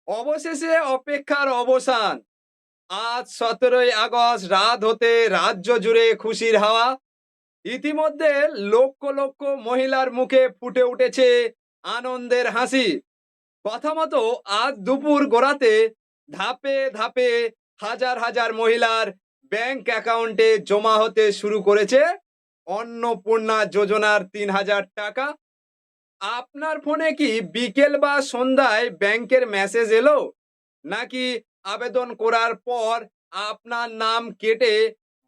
অবশেষে অপেক্ষার অবসান। আজ ১৭ই আগস্ট রাত হতে রাজ্য জুড়ে খুশির হাওয়া। ইতিমধ্যে লক্ষ লক্ষ মহিলার মুখে ফুটে উঠেছে আনন্দের হাসি। কথা মতো আজ দুপুর গড়াতে ধাপে ধাপে হাজার হাজার মহিলার ব্যাংক অ্যাকাউন্টে জমা হতে শুরু করেছে অন্নপূর্ণা যোজনার ৩,০০০ টাকা। আপনার ফোনে কি বিকেল বা সন্ধ্যায় ব্যাংকের মেসেজ এলো, নাকি আবেদন করার পর আপনার নাম কেটে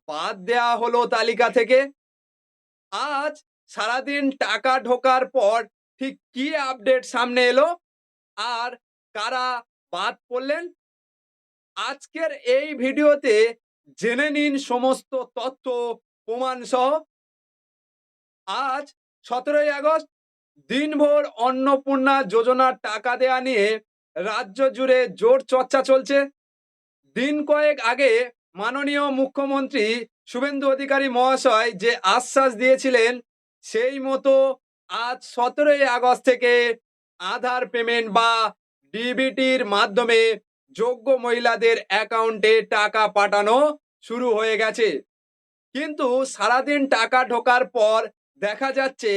বাদ দেয়া হলো তালিকা থেকে? আজ সারাদিন টাকা ঢোকার পর ঠিক কি আপডেট সামনে এলো, আর কারা বাদ পড়লেন, আজকের এই ভিডিওতে জেনে নিন সমস্ত তথ্য প্রমাণ সহ। আজ ১৭ই আগস্ট, দিনভর অন্নপূর্ণা যোজনার টাকা দেয়া নিয়ে রাজ্য জুড়ে জোর চর্চা চলছে। দিন কয়েক আগে মাননীয় মুখ্যমন্ত্রী শুভেন্দু অধিকারী মহাশয় যে আশ্বাস দিয়েছিলেন, সেই মতো আজ ১৭ই আগস্ট থেকে আধার পেমেন্ট বা ডিবিটির মাধ্যমে যোগ্য মহিলাদের অ্যাকাউন্টে টাকা পাঠানো শুরু হয়ে গেছে। কিন্তু সারাদিন টাকা ঢোকার পর দেখা যাচ্ছে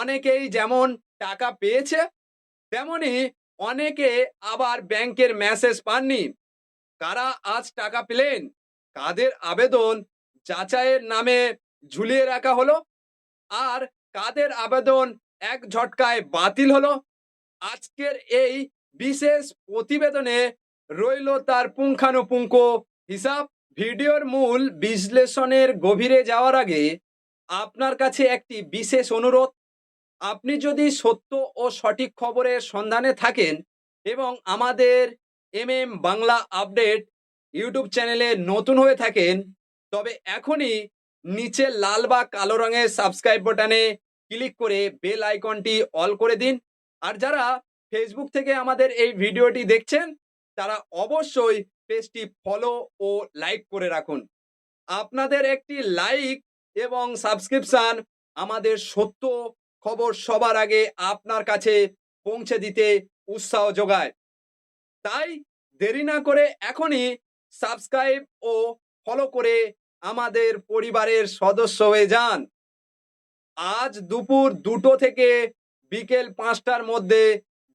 অনেকেই যেমন টাকা পেয়েছে, তেমনি অনেকে আবার ব্যাংকের মেসেজ পাননি। কারা আজ টাকা পেলেন, কাদের আবেদন যাচাইয়ের নামে ঝুলিয়ে রাখা হলো, আর কাদের আবেদন এক ঝটকায় বাতিল হলো, আজকের এই বিশেষ প্রতিবেদনে রইল তার পুঙ্খানুপুঙ্খ হিসাব। ভিডিওর মূল বিশ্লেষণের গভীরে যাওয়ার আগে আপনার কাছে একটি বিশেষ অনুরোধ। আপনি যদি সত্য ও সঠিক খবরের সন্ধানে থাকেন এবং আমাদের বাংলা আপডেট ইউটিউব চ্যানেলে নতুন হয়ে থাকেন, তবে এখনই নিচে লাল বা কালো রঙের সাবস্ক্রাইব বাটনে ক্লিক করে বেল আইকনটি অল করে দিন। আর যারা ফেসবুক থেকে আমাদের এই ভিডিওটি দেখছেন, তারা অবশ্যই পেজটি ফলো ও লাইক করে রাখুন। আপনাদের একটি লাইক এবং সাবস্ক্রিপশন আমাদের সত্য খবর সবার আগে আপনার কাছে পৌঁছে দিতে উৎসাহ যোগায়। তাই দেরি না করে এখনই সাবস্ক্রাইব ও ফলো করে আমাদের পরিবারের সদস্য হয়ে যান। আজ দুপুর 2টো থেকে বিকেল 5টার মধ্যে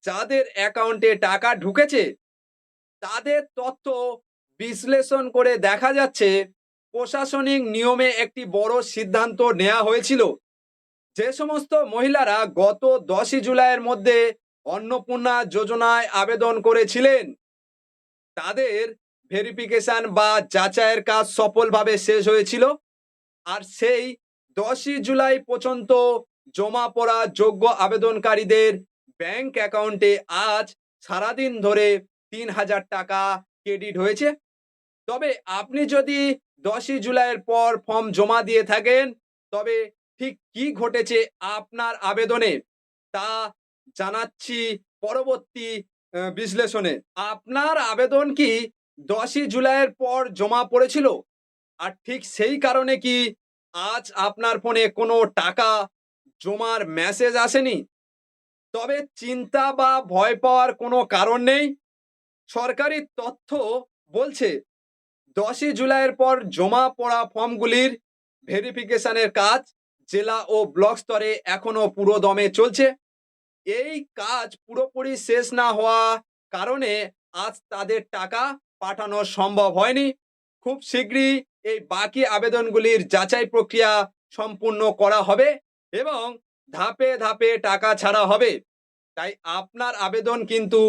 যাদের অ্যাকাউন্টে টাকা ঢুকেছে, তাদের তথ্য বিশ্লেষণ করে দেখা যাচ্ছে প্রশাসনিক নিয়মে একটি বড় সিদ্ধান্ত নেওয়া হয়েছিল। যে সমস্ত মহিলারা গত 10ই জুলাইয়ের মধ্যে অন্নপূর্ণা যোজনায় আবেদন করেছিলেন, তাদের ভেরিফিকেশন বা যাচাইয়ের কাজ সফলভাবে শেষ হয়েছিল। আর সেই 10ই জুলাই পর্যন্ত জমা পড়া যোগ্য আবেদনকারীদের ব্যাংক অ্যাকাউন্টে আজ সারাদিন ধরে ৩,০০০ টাকা ক্রেডিট হয়েছে। তবে আপনি যদি 10ই জুলাইয়ের পর ফর্ম জমা দিয়ে থাকেন, তবে ঠিক কি ঘটেছে আপনার আবেদনে, তা জানাচ্ছি পরবর্তী বিশ্লেষণে। আপনার আবেদন কি 10ই জুলাইয়ের পর জমা পড়েছিল, আর ঠিক সেই কারণে কি আজ আপনার ফোনে কোনো টাকা জমার মেসেজ আসেনি? তবে চিন্তা বা ভয় পাওয়ার কোনো কারণ নেই। সরকারি তথ্য বলছে 10ই জুলাইয়ের পর জমা পড়া ফর্মগুলির ভেরিফিকেশনের কাজ জেলা ও ব্লক স্তরে এখনো পুরো দমে চলছে। এই কাজ পুরোপুরি শেষ না হওয়া কারণে আজ তাদের টাকা পাঠানো সম্ভব হয়নি। খুব শীঘ্রই এই বাকি আবেদনগুলির যাচাই প্রক্রিয়া সম্পূর্ণ করা হবে এবং ধাপে ধাপে টাকা ছাড়া হবে। তাই আপনার আবেদন কিন্তু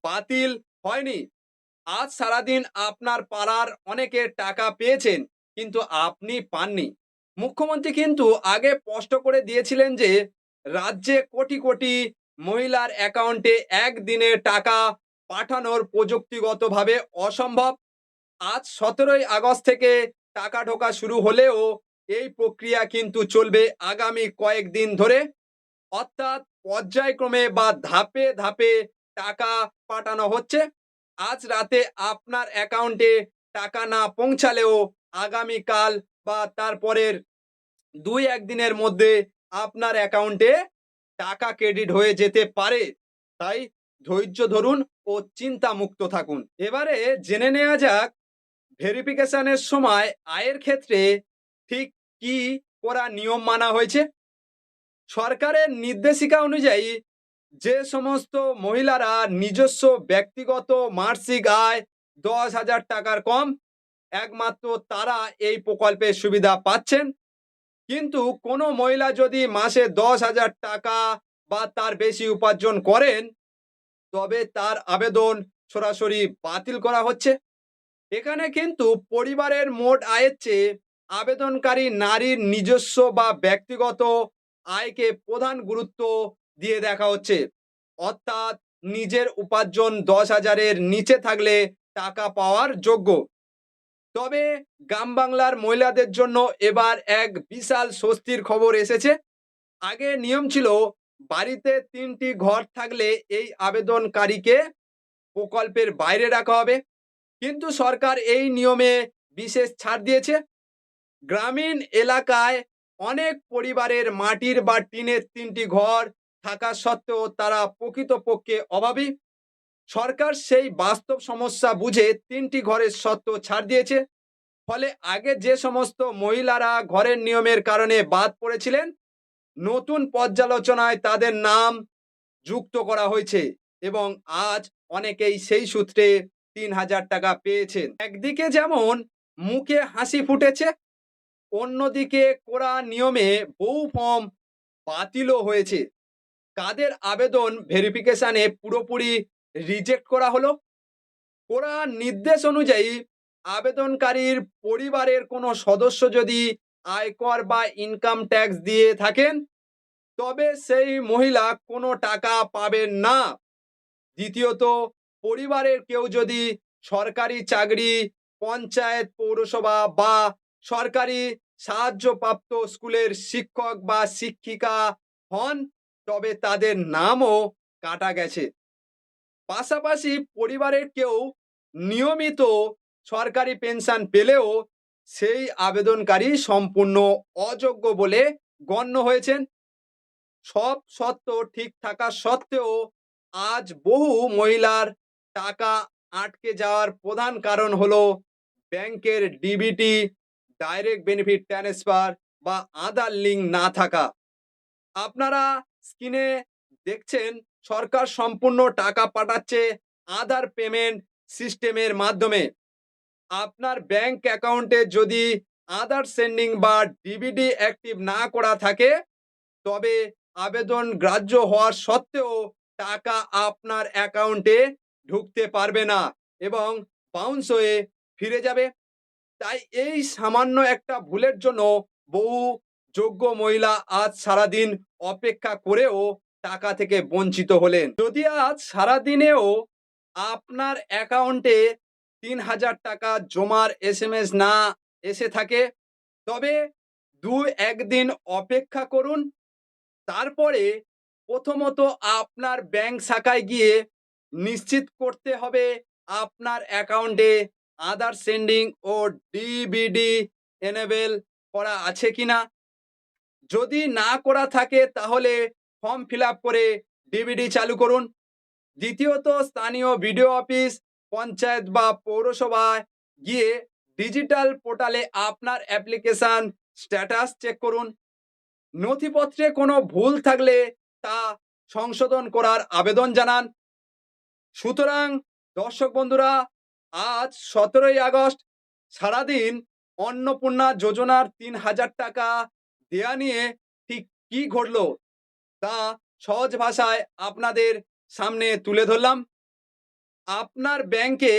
বাতিল হয়নি। আজ সারাদিন আপনার পাড়ার অনেকে টাকা পেয়েছেন, কিন্তু আপনি পাননি। মুখ্যমন্ত্রী কিন্তু আগে স্পষ্ট করে দিয়েছিলেন যে রাজ্যে কোটি কোটি মহিলার অ্যাকাউন্টে একদিনে টাকা পাঠানোর প্রযুক্তিগতভাবে অসম্ভব। আজ ১৭ই আগস্ট থেকে টাকা ঢোকা শুরু হলেও এই প্রক্রিয়া কিন্তু চলবে আগামী কয়েকদিন ধরে। অর্থাৎ পর্যায়ক্রমে বা ধাপে ধাপে টাকা পাঠানো হচ্ছে। আজ রাতে আপনার অ্যাকাউন্টে টাকা না পৌঁছালেও আগামীকাল বা তারপরের 2-1 দিনের মধ্যে আপনার অ্যাকাউন্টে টাকা ক্রেডিট হয়ে যেতে পারে। তাই ধৈর্য ধরুন ও চিন্তামুক্ত থাকুন। এবারে জেনে নেওয়া যাক ভেরিফিকেশনের সময় আয়ের ক্ষেত্রে ঠিক কি করা নিয়ম মানা হয়েছে। সরকারের নির্দেশিকা অনুযায়ী যে সমস্ত মহিলারা নিজস্ব ব্যক্তিগত মাসিক আয় 10,000 টাকার কম, একমাত্র তারা এই প্রকল্পের সুবিধা পাচ্ছেন। কিন্তু কোনো মহিলা যদি মাসে 10,000 টাকা বা তার বেশি উপার্জন করেন, তবে তার আবেদন সরাসরি বাতিল করা হচ্ছে। এখানে কিন্তু পরিবারের মোট আয়ের চেয়ে আবেদনকারী নারীর নিজস্ব বা ব্যক্তিগত আয়কে প্রধান গুরুত্ব দিয়ে দেখা হচ্ছে। অর্থাৎ নিজের উপার্জন 10,000-এর নিচে থাকলে টাকা পাওয়ার যোগ্য। তবে গ্রাম বাংলার মহিলাদের জন্য এবার এক বিশাল স্বস্তির খবর এসেছে। আগে নিয়ম ছিল বাড়িতে 3টি ঘর থাকলে এই আবেদনকারীকে প্রকল্পের বাইরে রাখা হবে, কিন্তু সরকার এই নিয়মে বিশেষ ছাড় দিয়েছে। গ্রামীণ এলাকায় অনেক পরিবারের মাটির বা টিনের 3টি ঘর থাকা সত্ত্বেও তারা প্রকৃতপক্ষে অভাবী। সরকার সেই বাস্তব সমস্যা বুঝে 3টি ঘরের শর্ত ছাড় দিয়েছে। ফলে আগে যে সমস্ত মহিলারা ঘরের নিয়মের কারণে বাদ পড়েছিলেন, নতুন পর্যালোচনায় তাদের নাম যুক্ত করা হয়েছে এবং আজ অনেকেই সেই সূত্রে 3,000 টাকা পেয়েছেন। একদিকে যেমন মুখে হাসি ফুটেছে, অন্যদিকে করা নিয়মে বহু ফর্ম বাতিলও হয়েছে। কাদের আবেদন ভেরিফিকেশনে পুরোপুরি রিজেক্ট করা হলো? করা নির্দেশ অনুযায়ী আবেদনকারীর পরিবারের কোনো সদস্য যদি আয়কর বা ইনকাম ট্যাক্স দিয়ে থাকেন, তবে সেই মহিলা কোনো টাকা পাবেন না। দ্বিতীয়ত, পরিবারের কেউ যদি সরকারি চাকরি, পঞ্চায়েত, পৌরসভা বা সরকারি সাহায্যপ্রাপ্ত স্কুলের শিক্ষক বা শিক্ষিকা হন, তবে তাদের নামও কাটা গেছে। পাশাপাশি পরিবারের কেউ নিয়মিত সরকারি পেনশন পেলেও সেই আবেদনকারী সম্পূর্ণ অযোগ্য বলে গণ্য হয়েছেন। সব শর্ত ঠিক থাকা সত্ত্বেও আজ বহু মহিলার টাকা আটকে যাওয়ার প্রধান কারণ হলো ব্যাংকের ডিবিটি, ডাইরেক্ট বেনিফিট ট্রান্সফার বা আধার লিঙ্ক না থাকা। আপনারা স্ক্রিনে দেখছেন সরকার সম্পূর্ণ টাকা পাঠাচ্ছে আধার পেমেন্ট সিস্টেমের মাধ্যমে। আপনার ব্যাংক অ্যাকাউন্টে যদি আধার সেন্ডিং বা ডিবিটি অ্যাক্টিভ না করা থাকে, তবে আবেদন গ্রাহ্য হওয়ার সত্ত্বেও টাকা আপনার অ্যাকাউন্টে ঢুকতে পারবে না এবং বাউন্স হয়ে ফিরে যাবে। তাই এই সামান্য একটা ভুলের জন্য বহু যোগ্য মহিলা আজ সারাদিন অপেক্ষা করেও টাকা থেকে বঞ্চিত হলেন। যদি আজ সারাদিনেও আপনার অ্যাকাউন্টে 3,000 টাকা জমার এসএমএস না এসে থাকে, তবে 2-1 দিন অপেক্ষা করুন। তারপরে প্রথমত আপনার ব্যাংক শাখায় গিয়ে নিশ্চিত করতে হবে আপনার অ্যাকাউন্টে আধার সেন্ডিং ও ডিবিডি এনেবল করা আছে কিনা। যদি না করা থাকে তাহলে ফর্ম ফিল আপ করে ডিবিডি চালু করুন। দ্বিতীয়ত, স্থানীয় বিডিও অফিস, পঞ্চায়েত বা পৌরসভায় গিয়ে ডিজিটাল পোর্টালে আপনার অ্যাপ্লিকেশন স্ট্যাটাস চেক করুন। নথিপত্রে কোনো ভুল থাকলে তা সংশোধন করার আবেদন জানান। সুতরাং দর্শক বন্ধুরা, আজ 17ই আগস্ট সারাদিন অন্নপূর্ণা যোজনার 3,000 টাকা দেয়া নিয়ে ঠিক কি ঘটলো তা সহজ ভাষায় আপনাদের সামনে তুলে ধরলাম। আপনার ব্যাংকে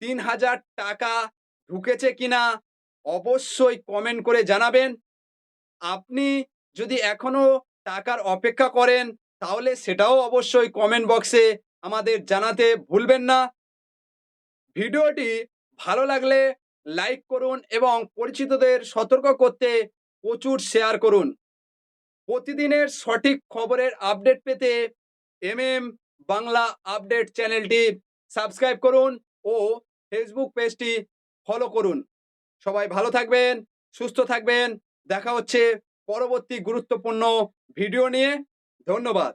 3,000 টাকা ঢুকেছে কিনা অবশ্যই কমেন্ট করে জানাবেন। আপনি যদি এখনো টাকার অপেক্ষা করেন, তাহলে সেটাও অবশ্যই কমেন্ট বক্সে আমাদের জানাতে ভুলবেন না। ভিডিওটি ভালো লাগলে লাইক করুন এবং পরিচিতদের সতর্ক করতে প্রচুর শেয়ার করুন। প্রতিদিনের সঠিক খবরের আপডেট পেতে বাংলা আপডেট চ্যানেলটি সাবস্ক্রাইব করুন ও ফেসবুক পেজটি ফলো করুন। সবাই ভালো থাকবেন, সুস্থ থাকবেন। দেখা হচ্ছে পরবর্তী গুরুত্বপূর্ণ ভিডিও নিয়ে। ধন্যবাদ।